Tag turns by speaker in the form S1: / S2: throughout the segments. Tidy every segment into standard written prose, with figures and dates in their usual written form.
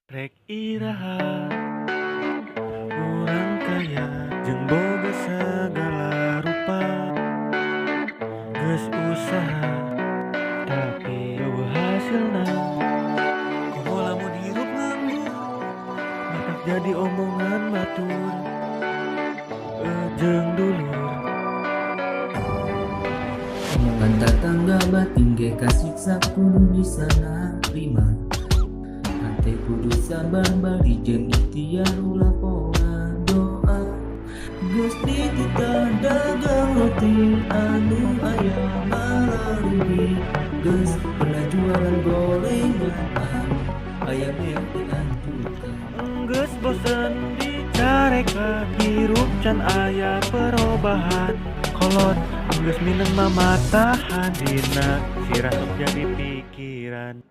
S1: Rek iraha urang kaya jeung boga sagala rupa, geus usaha tapi eueuh hasilna. Komo lamun hirup nganggur matak jadi omongan batur jeung dulur.
S2: Omongan tetangga batin ge kasiksa kudu bisa narima. Hate kudu sabar bari jeung ikhtiar ulah pola doa. Geus dititah dagang roti anu aya malarugi. Geus pernah jualan gorengan aya beak dianjurkan.
S1: Geus bosen dicarekan hirup can aya perubahan. Kolot geus mineng mamatahan dina sirah sok jadi pikiran.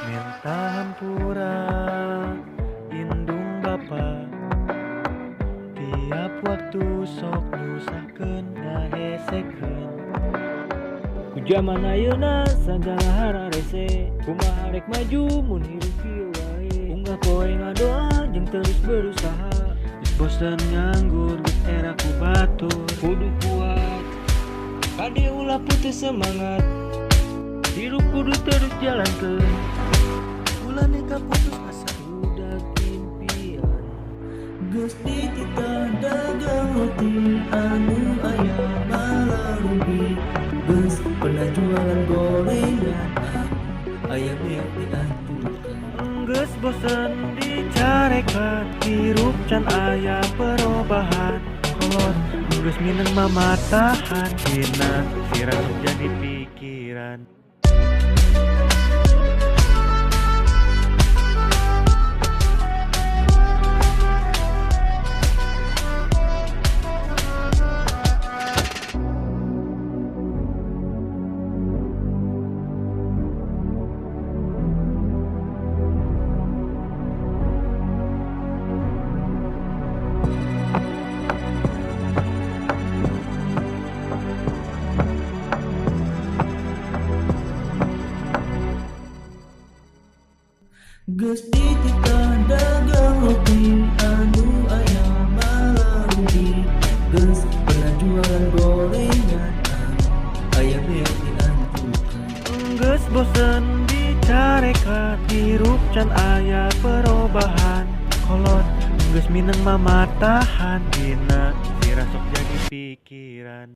S1: Minta hampura indung Bapa, tiap waktu sok nyusahkeun ngahesekeun.
S3: Ku jaman ayeuna sagala hara rese, kumaha rek maju mun hirup ieu wae. Unggah poe ngadoa jeung terus berusaha.
S1: Geus bosen nganggur geus era ku batur.
S3: Kudu kuat, kade ulah putus semangat.
S1: Hirup kudu terus jalankeun. Ulah nikah putus asa
S3: Budak impian,
S2: Geus dititah dagang roti anu aya malarugi. Geus pernah jualan gorengan aya beak dianjurkan.
S1: geus bosen dicarekan hirup can aya perubahan. Kolot geus mineng mamatahan dina sirah sok jadi pikiran.
S2: Geus dititah dagang roti anu aya malarugi. Geus pernah jualan gorengan aya beak dianjurkan.
S1: Geus bosen dicarekan hirup can aya perubahan. Kolot geus mineng mamatahan dina sirah sok jadi pikiran.